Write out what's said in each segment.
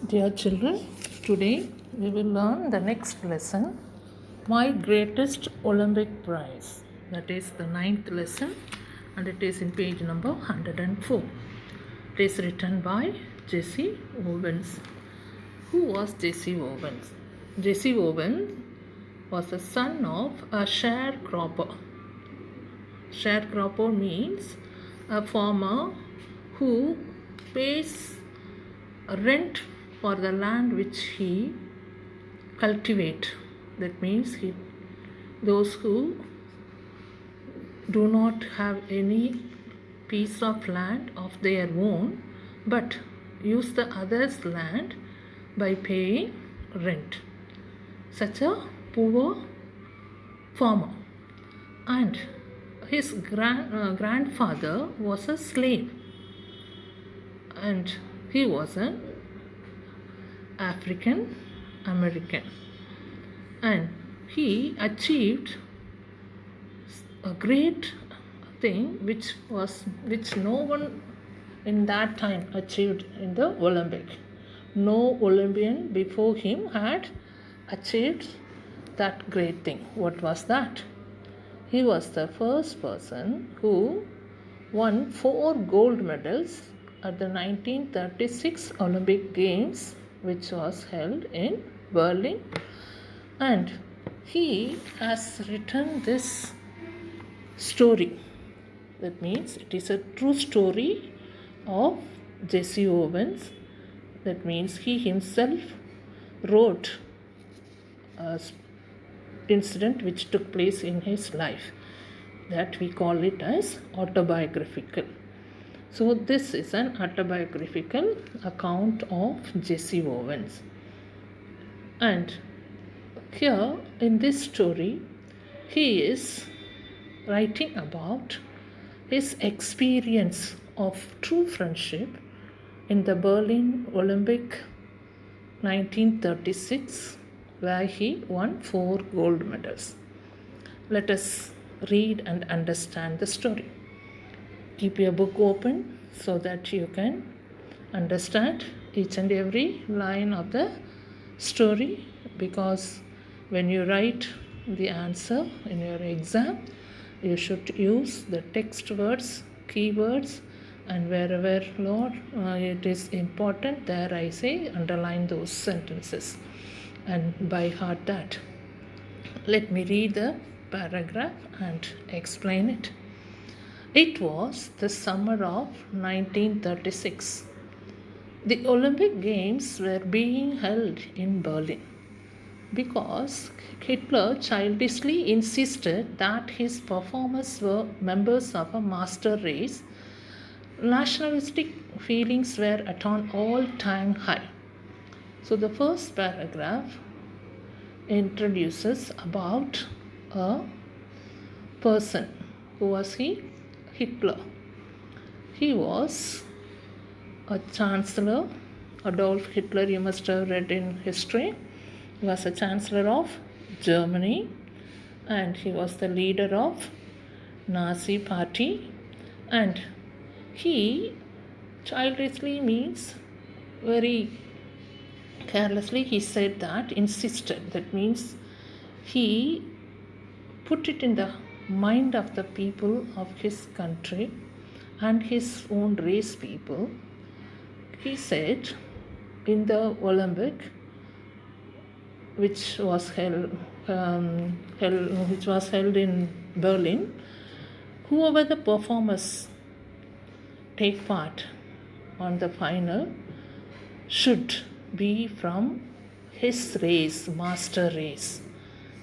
Dear children, today we will learn the next lesson, My Greatest Olympic Prize. That is the ninth lesson and it is in page number 104. It is written by Jesse Owens. Who was Jesse Owens? Jesse Owens was the son of a sharecropper. Sharecropper means a farmer who pays rent for the land which he cultivate. That means those who do not have any piece of land of their own but use the other's land by paying rent. Such a poor farmer. And his grandfather was a slave and he was an African American, and he achieved a great thing which no one in that time achieved in the Olympic. No Olympian before him had achieved that great thing. What was that? He was the first person who won 4 gold medals at the 1936 Olympic Games, which was held in Berlin. And he has written this story. That means it is a true story of Jesse Owens. That means he himself wrote an incident which took place in his life. That we call it as autobiographical. So this is an autobiographical account of Jesse Owens. And here in this story, he is writing about his experience of true friendship in the Berlin Olympic 1936, where he won 4 gold medals. Let us read and understand the story. Keep your book open so that you can understand each and every line of the story, because when you write the answer in your exam, you should use the text words, keywords, and wherever Lord it is important, there I say underline those sentences and by heart that. Let me read the paragraph and explain it. It was the summer of 1936. The Olympic Games were being held in Berlin because Hitler childishly insisted that his performers were members of a master race. Nationalistic feelings were at an all-time high. So the first paragraph introduces about a person. Who was he? Hitler. He was a chancellor. Adolf Hitler, you must have read in history. He was a chancellor of Germany and he was the leader of Nazi party, and he childishly means very carelessly he said that, insisted. That means he put it in the mind of the people of his country and his own race people. He said in the Olympic which was held in Berlin, whoever the performers take part on the final should be from his race, master race.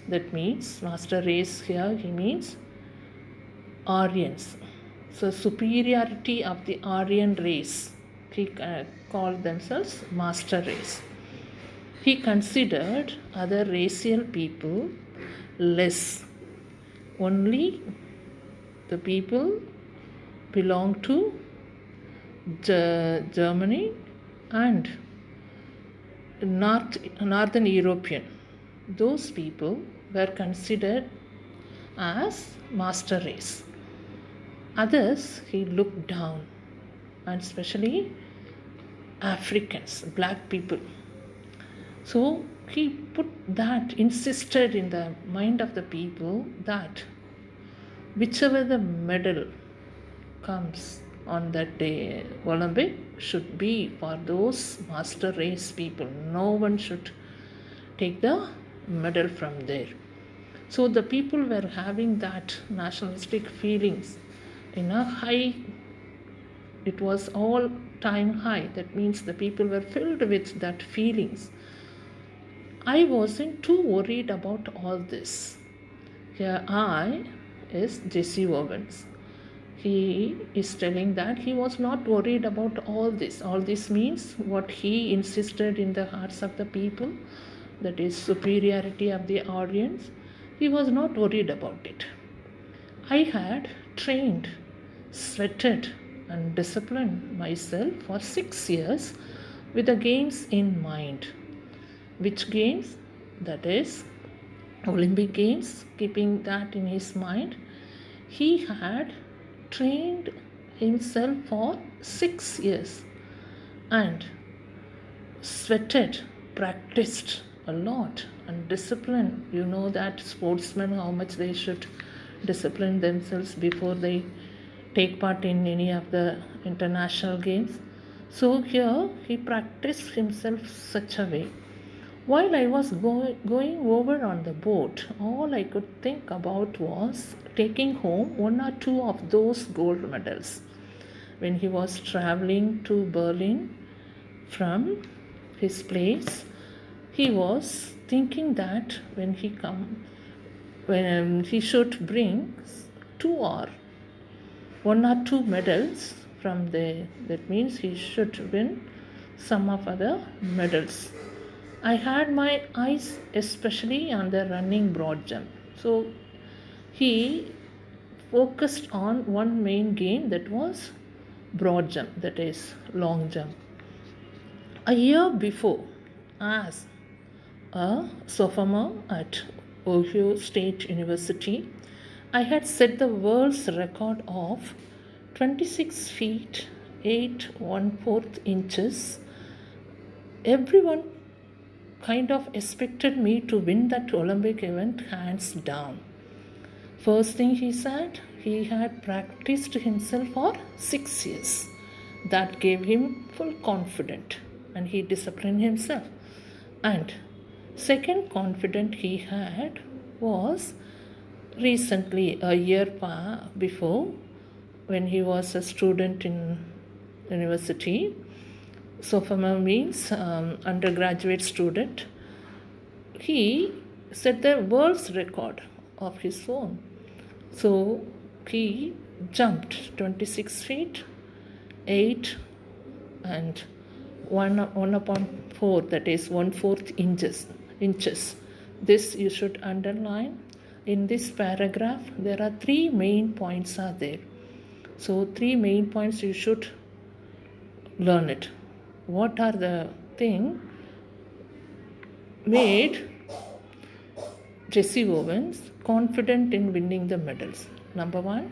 That means master race here he means Aryans. So superiority of the Aryan race, he called themselves master race. He considered other racial people less. Only the people belong to Germany and Northern European. Those people were considered as master race. Others he looked down, and especially Africans, black people. So he put that, insisted in the mind of the people that whichever the medal comes on that day, Olympic should be for those master race people. No one should take the medal from there. So the people were having that nationalistic feelings in a high, it was all time high. That means the people were filled with that feelings. I wasn't too worried about all this. Here I is Jesse Owens. He is telling that he was not worried about all this. All this means what he insisted in the hearts of the people, that is superiority of the audience. He was not worried about it. I had trained, sweated, and disciplined myself for 6 years with the games in mind. Which games? That is Olympic Games, keeping that in his mind. He had trained himself for 6 years and sweated, practiced a lot, and disciplined. You know that sportsmen, how much they should discipline themselves before they take part in any of the international games. So here he practiced himself such a way. While I was going over on the boat, all I could think about was taking home one or two of those gold medals. When he was traveling to Berlin from his place, he was thinking that when he should bring two or one or two medals from there. That means he should win some of other medals. I had my eyes especially on the running broad jump. So he focused on one main game, that was broad jump, that is long jump. A year before, as a sophomore at Ohio State University, I had set the world's record of 26 feet 8 1/4 inches. Everyone kind of expected me to win that Olympic event hands down. First thing he said, he had practiced himself for 6 years. That gave him full confidence and he disciplined himself. And second confidence he had was recently, a year before, when he was a student in university. Sophomore means undergraduate student. He set the world's record of his own. So he jumped 26 feet 8 and 1/4, that is 1/4 inches. This you should underline. In this paragraph there are 3 main points are there. So 3 main points you should learn it. What are the thing made Jesse Owens confident in winning the medals? Number 1,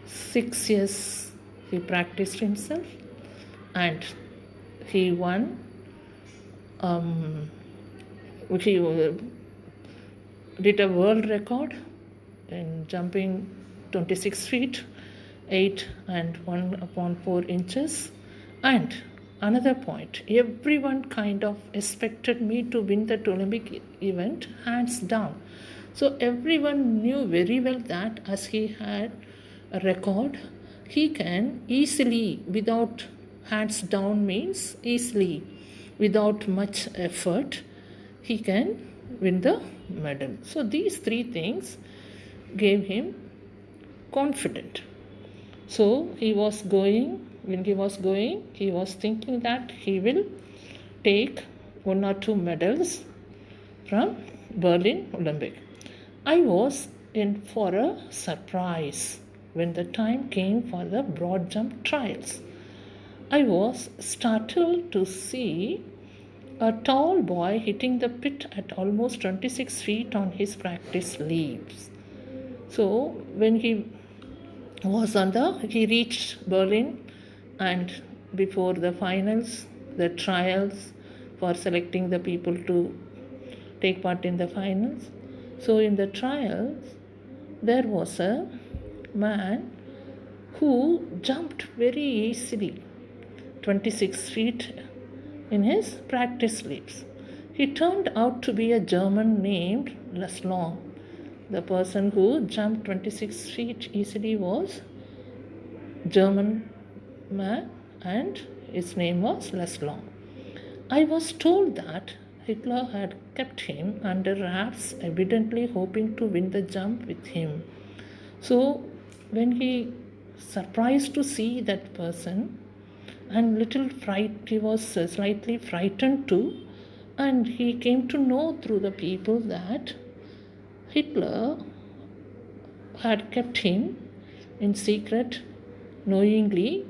6 years he practiced himself and he won. He did a world record in jumping 26 feet 8 and 1/4 inches. And another point, everyone kind of expected me to win that Olympic event hands down. So everyone knew very well that as he had a record, he can easily, without hands down means easily, without much effort, he can win the medal. So these 3 things gave him confidence. So he was going he was thinking that he will take 1 or 2 medals from Berlin Olympic. I was in for a surprise when the time came for the broad jump trials. I was startled to see a tall boy hitting the pit at almost 26 feet on his practice leaves. So when he reached Berlin and before the finals, the trials for selecting the people to take part in the finals. So in the trials, there was a man who jumped very easily 26 feet in his practice leaps. He turned out to be a German named Leslong. The person who jumped 26 feet easily was German man, and his name was Leslong. I was told that Hitler had kept him under wraps, evidently hoping to win the jump with him. So when he surprised to see that person, and he was slightly frightened too, and he came to know through the people that Hitler had kept him in secret, knowingly,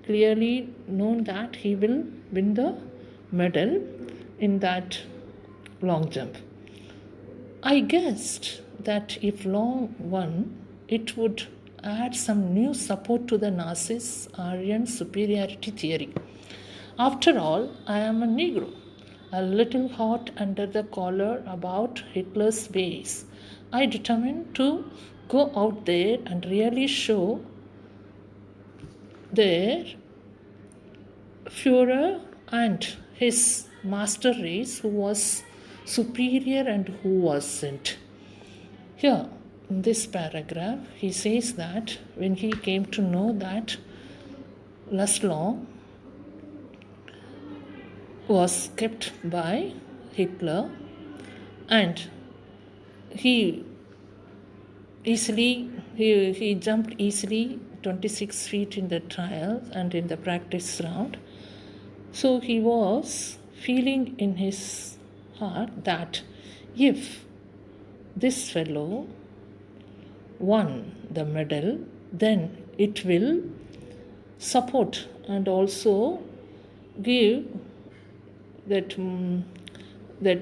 clearly known that he will win the medal in that long jump. I guessed that if Long won, it would add some new support to the Nazis' Aryan superiority theory. After all, I am a Negro, a little hot under the collar about Hitler's ways. I determined to go out there and really show their Führer and his master race who was superior and who wasn't. Here, in this paragraph, he says that when he came to know that Leslong was kept by Hitler, and he jumped easily 26 feet in the trial and in the practice round. So he was feeling in his heart that if this fellow won the medal, then it will support and also give that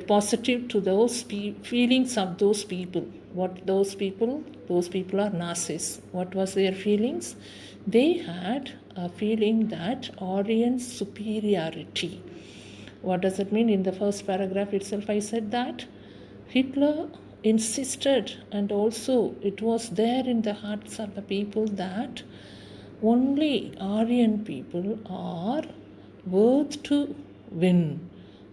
positive to those feelings of those people. What those people? Those people are Nazis. What was their feelings? They had a feeling that Aryan superiority. What does it mean? In the first paragraph itself, I said that Hitler insisted, and also it was there in the hearts of the people, that only Aryan people are worth to win.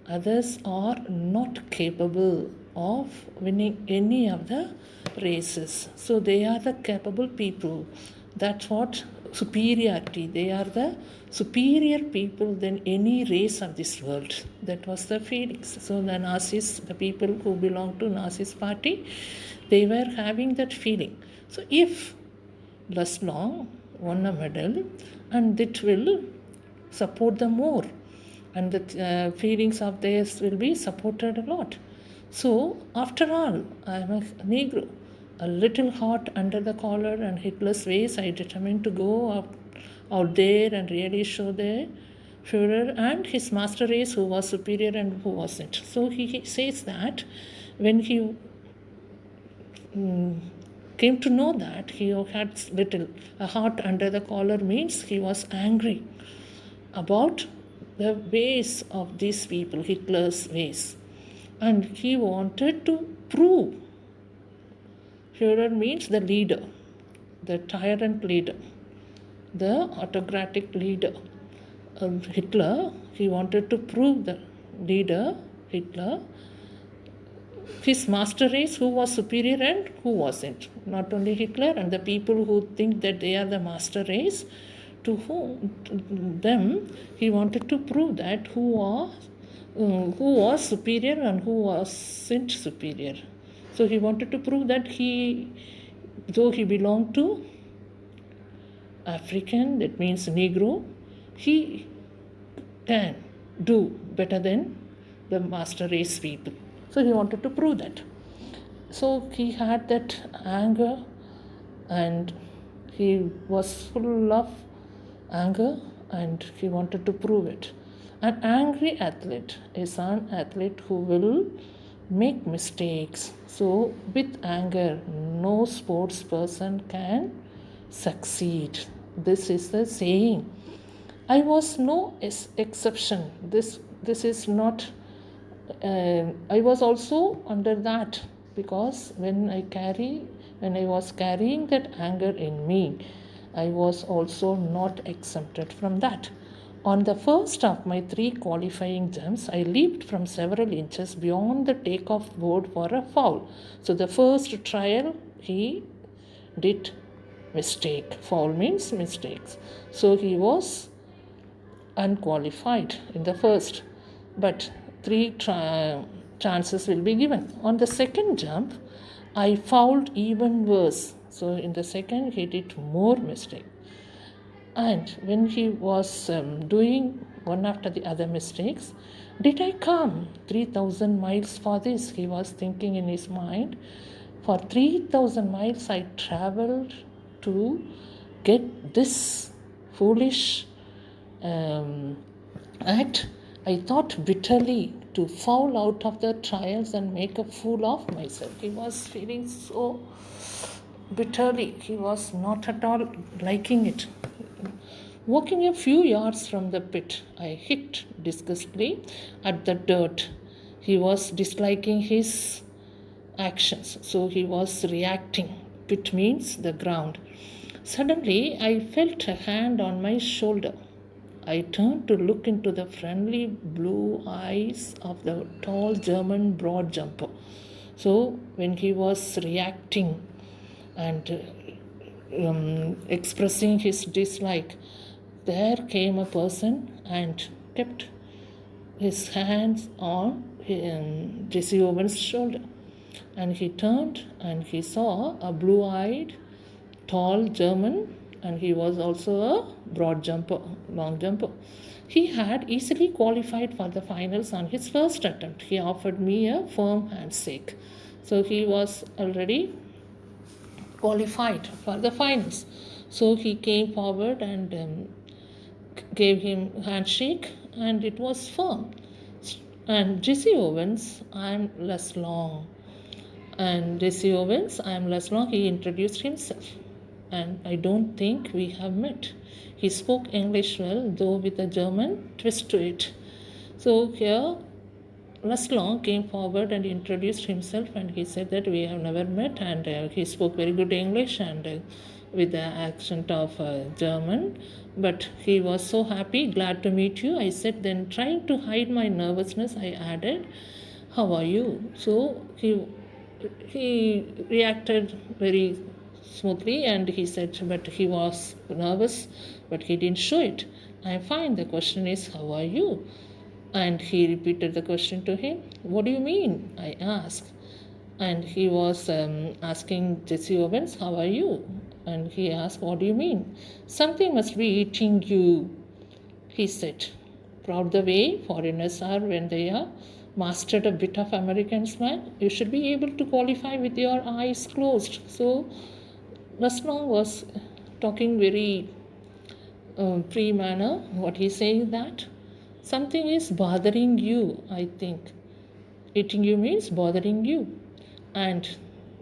Others are not capable of winning any of the races. So they are the capable people. That's what superiority. They are the superior people than any race of this world. That was the feelings. So the Nazis, the people who belong to Nazis party, they were having that feeling. So if Leslong won a medal, and it will support them more, and the feelings of theirs will be supported a lot. So after all, I am a Negro, a little hot under the collar and Hitler's ways. I determined to go out there and really show the Führer and his master race who was superior and who wasn't. So he says that when he came to know that he had a heart under the collar, means he was angry about the ways of these people, Hitler's ways. And he wanted to prove. Führer means the leader, the tyrant leader, the autocratic leader. Hitler, he wanted to prove the leader, Hitler, his master race who was superior and who wasn't. Not only Hitler and the people who think that they are the master race, to them he wanted to prove that who was superior and who wasn't superior. So he wanted to prove that though he belonged to African, that means Negro, he can do better than the master race people. So he wanted to prove that. So he had that anger, and he was full of anger, and he wanted to prove it. An angry athlete is an athlete who will make mistakes. So with anger, no sports person can succeed. This is the saying. I was no exception. This is not. I was also under that, because when I was carrying that anger in me, I was also not exempted from that. On the first of my 3 qualifying jumps, I leaped from several inches beyond the takeoff board for a foul. So the first trial, he did mistake. Foul means mistakes. So he was unqualified in the first, but 3 chances will be given. On the second jump, I fouled even worse. So in the second, he did more mistake. And when he was doing one after the other mistakes, did I come 3,000 miles for this? He was thinking in his mind. For 3,000 miles I traveled to get this foolish act. I thought bitterly to fall out of the trials and make a fool of myself. He was feeling so bitterly. He was not at all liking it. Walking a few yards from the pit, I hit disgustedly at the dirt. He was disliking his actions, so he was reacting. Pit means the ground. Suddenly, I felt a hand on my shoulder. I turned to look into the friendly blue eyes of the tall German broad jumper. So, when he was reacting and expressing his dislike, there came a person and kept his hands on Jesse Owens' shoulder. And he turned and he saw a blue-eyed, tall German, and he was also a broad jumper, long jumper. He had easily qualified for the finals on his first attempt. He offered me a firm handshake. So he was already qualified for the finals. So he came forward and gave him handshake, and it was firm. And Jesse Owens, I'm less long. And Jesse Owens, I'm less long. He introduced himself. And I don't think we have met. He spoke English well, though with a German twist to it. So here, Laszlo came forward and introduced himself, and he said that we have never met, and he spoke very good English and with the accent of German, but he was so happy, glad to meet you. I said, then trying to hide my nervousness, I added, how are you? So he reacted very smoothly, and he said, but he was nervous, but he didn't show it. I'm fine. The question is, how are you? And he repeated the question to him. What do you mean? I asked. And he was asking Jesse Owens, how are you? And he asked, what do you mean? Something must be eating you, he said. Proud the way foreigners are when they are mastered a bit of American slang. You should be able to qualify with your eyes closed. So Laszlo was talking very pre-manner. What he's saying that something is bothering you, I think. Eating you means bothering you. And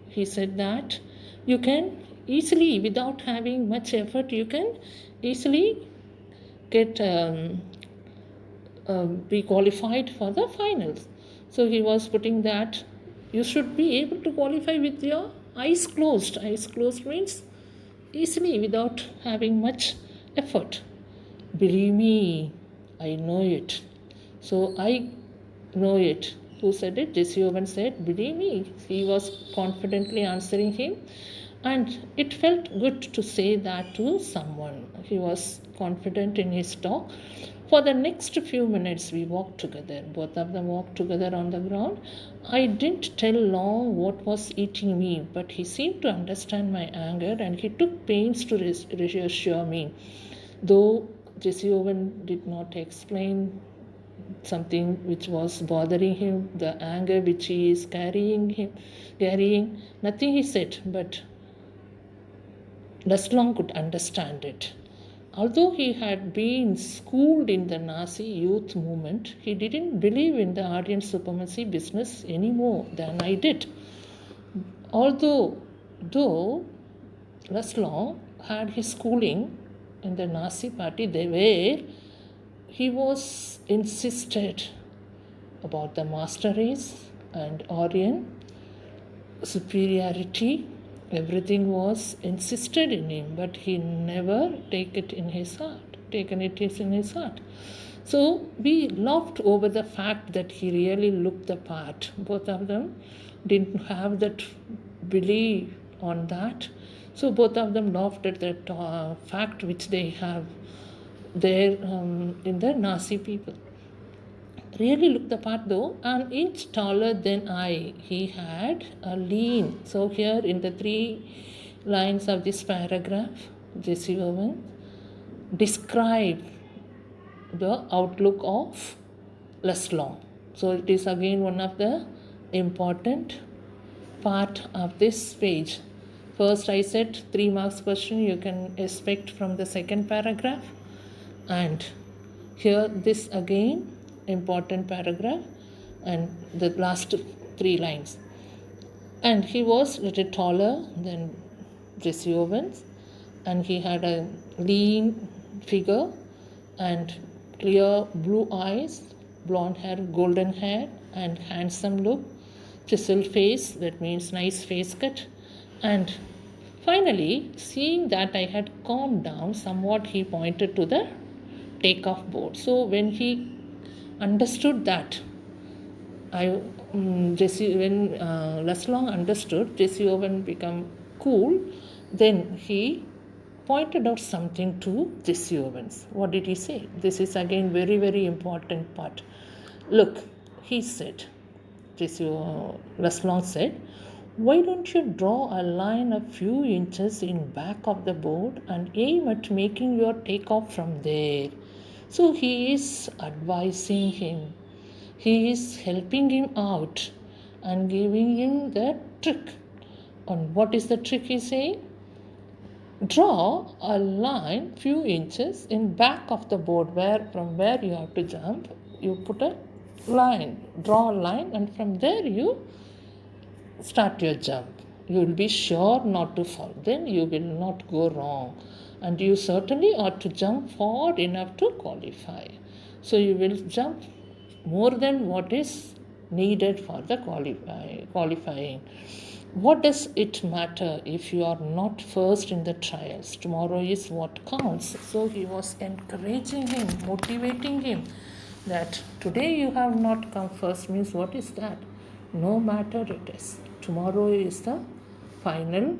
he said that you can easily, without having much effort, you can easily get be qualified for the finals. So he was putting that you should be able to qualify with your eyes closed. Eyes closed means easily, without having much effort. Believe me, I know it. So I know it. Who said it? Jesse Owens said, believe me. He was confidently answering him. And it felt good to say that to someone. He was confident in his talk. For the next few minutes, we walked together. Both of them walked together on the ground. I didn't tell Long what was eating me, but he seemed to understand my anger, and he took pains to reassure me. Though Jesse Owen did not explain something which was bothering him, the anger which he is carrying, nothing he said, but Laszlo could understand it. Although he had been schooled in the Nazi youth movement, he didn't believe in the Aryan supremacy business any more than I did. Though Laszlo had his schooling in the Nazi party, he was insisted about the master race and Aryan superiority. Everything was insisted in him, but he never taken it in his heart. So we laughed over the fact that he really looked the part. Both of them didn't have that belief on that. So both of them laughed at that fact which they have there in the Nazi people. Really looked the part though, an inch taller than I. He had a lean. So here in the 3 lines of this paragraph, Jesse Owens describe the outlook of Leslong. So it is again one of the important part of this page. First I said 3 marks question you can expect from the second paragraph, and here this again important paragraph and the last 3 lines. And he was a little taller than Jesse Owens, and he had a lean figure and clear blue eyes, blonde hair, golden hair, and handsome look, chiseled face, that means nice face cut. And finally, seeing that I had calmed down somewhat, he pointed to the takeoff board. So when he understood that, when Leslong understood Jesse Owen become cool, then he pointed out something to Jesse Owens. What did he say? This is again very, very important part. Look, he said, Leslong said, why don't you draw a line a few inches in back of the board and aim at making your takeoff from there? So he is advising him. He is helping him out and giving him the trick. And what is the trick he's saying? Draw a line few inches in back of the board from where you have to jump. You put a line, draw a line, and from there you start your jump. You will be sure not to fall. Then you will not go wrong. And you certainly ought to jump far enough to qualify. So you will jump more than what is needed for the qualifying. What does it matter if you are not first in the trials? Tomorrow is what counts. So he was encouraging him, motivating him that today you have not come first means what is that? No matter it is. Tomorrow is the final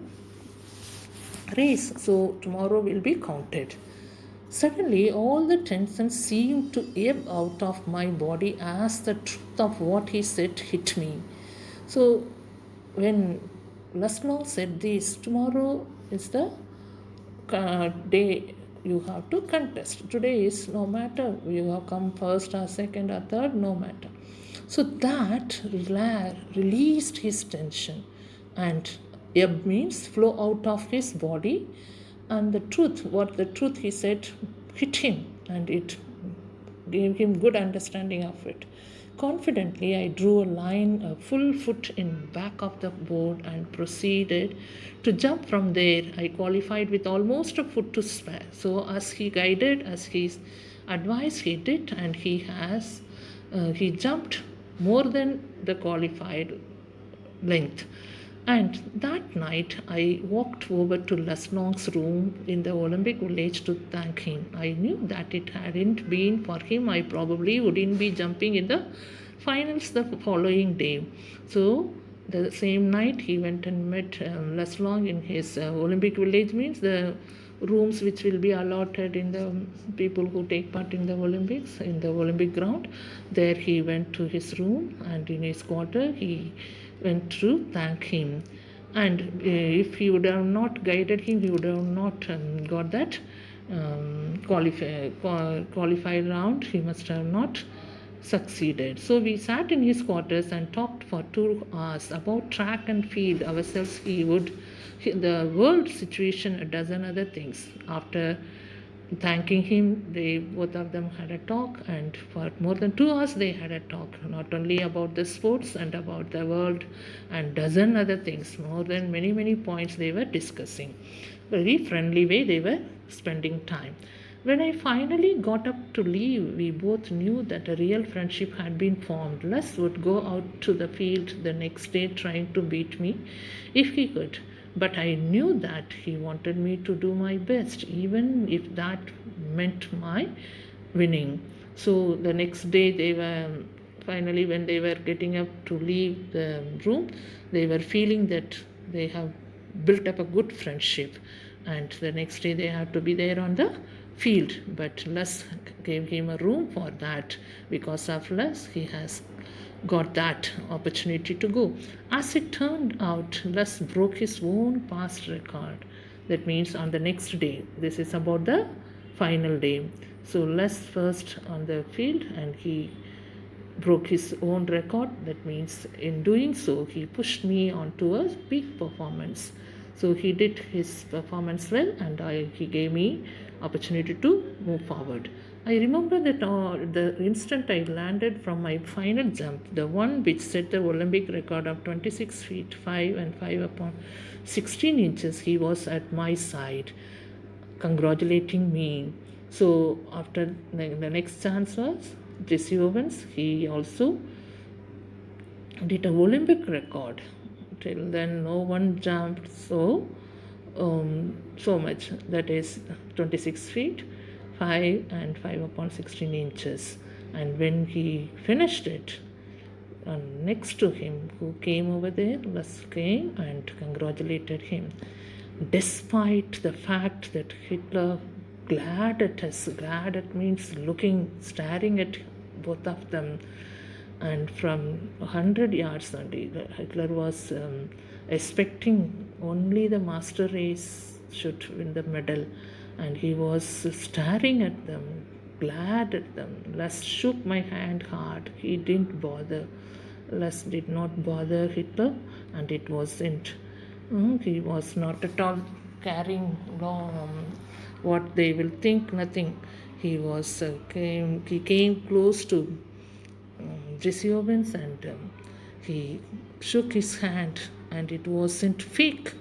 race. So tomorrow will be counted. Suddenly all the tension seemed to ebb out of my body as the truth of what he said hit me. So when Leslong said this, tomorrow is the day you have to contest. Today is no matter you have come first or second or third, no matter. So that released his tension, and ebb means flow out of his body, and the truth he said hit him, and it gave him good understanding of it. Confidently, I drew a line a full foot in back of the board and proceeded to jump from there. I qualified with almost a foot to spare. So as he guided, as he advised, he did, and he jumped more than the qualified length. And that night, I walked over to Leslong's room in the Olympic Village to thank him. I knew that it hadn't been for him, I probably wouldn't be jumping in the finals the following day. So the same night, he went and met Leslong in his Olympic Village, means the rooms which will be allotted in the people who take part in the Olympics, in the Olympic ground. There he went to his room, and in his quarter he went to thank him. And if he would have not guided him, he would have not got that qualified round. He must have not succeeded. So we sat in his quarters and talked for 2 hours about track and field, ourselves, the world situation, a dozen other things. After thanking him, both of them had a talk, and for more than 2 hours they had a talk, not only about the sports and about the world and dozen other things, more than many points they were discussing. very friendly way they were spending time. When I finally got up to leave, we both knew that a real friendship had been formed. Les would go out to the field the next day trying to beat me if he could. But I knew that he wanted me to do my best, even if that meant my winning. So the next day, they were finally, when they were getting up to leave the room, they were feeling that they have built up a good friendship, and the next day they have to be there on the field. But Les gave him a room for that. Because of Les, he has got that opportunity to go. As it turned out, Les broke his own past record. That means on the next day, this is about the final day. So Les first on the field, and he broke his own record. That means in doing so, he pushed me onto a peak performance. So he did his performance well, and he gave me opportunity to move forward. I remember that the instant I landed from my final jump, the one which set the Olympic record of 26 feet 5 and 5 upon 16 inches, he was at my side congratulating me. So after the next chance was Jesse Owens. He also did a Olympic record. Till then, no one jumped so much. That is 26 feet, 5 and 5 upon 16 inches. And when he finished it, next to him, who came over there, Les came and congratulated him. Despite the fact that Hitler glared at us, glared at means looking, staring at both of them, and from 100 yards only, Hitler was expecting only the master race should win the medal, and he was staring at them, glared at them. Les shook my hand hard. He didn't bother. Les did not bother Hitler, and it wasn't. He was not at all caring what they will think. Nothing. He was he came close to Jesse Owens, and he shook his hand, and it wasn't fake,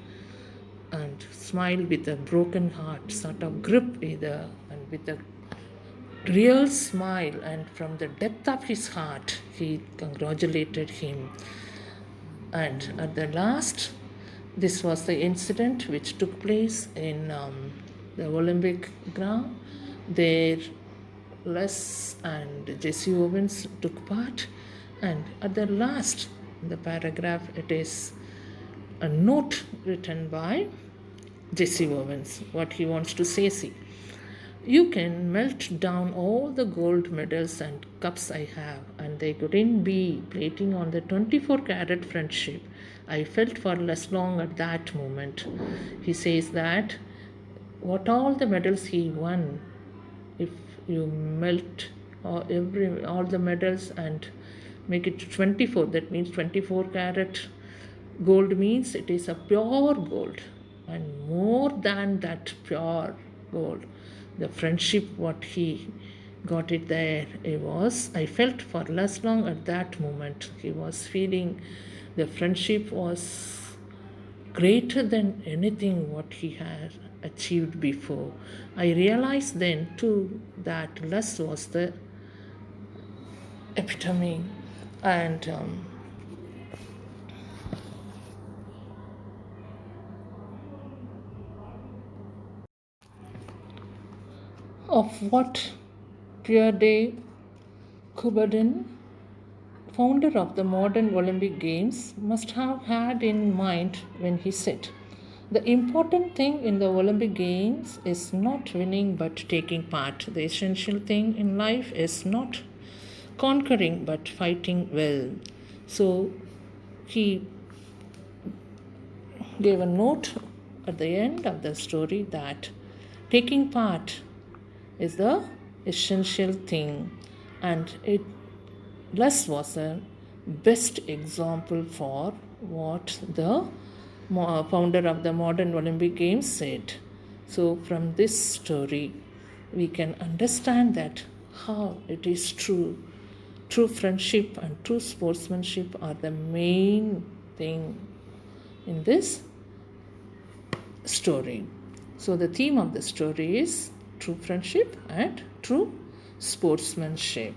and smiled with a broken heart, sort of grip either, and with a real smile, and from the depth of his heart he congratulated him. And at the last, this was the incident which took place in the Olympic ground. There Les and Jesse Owens took part, and at the last, the paragraph, it is a note written by Jesse Owens, what he wants to say. See, you can melt down all the gold medals and cups I have, and they couldn't be plating on the 24-carat friendship I felt for less long at that moment. He says that what all the medals he won, if you melt all the medals and make it 24, that means 24-carat gold means it is a pure gold, and more than that pure gold, the friendship what he got it there, it was, I felt for less long at that moment. He was feeling the friendship was greater than anything what he had achieved before. I realized then too that Les was the epitome and of what Pierre de Coubertin, founder of the modern Olympic Games, must have had in mind when he said, the important thing in the Olympic Games is not winning but taking part. The essential thing in life is not conquering but fighting well. So he gave a note at the end of the story that taking part is the essential thing, and it Les was a best example for what the founder of the modern Olympic Games said. So from this story we can understand that how it is true friendship and true sportsmanship are the main thing in this story. So the theme of the story is true friendship and true sportsmanship.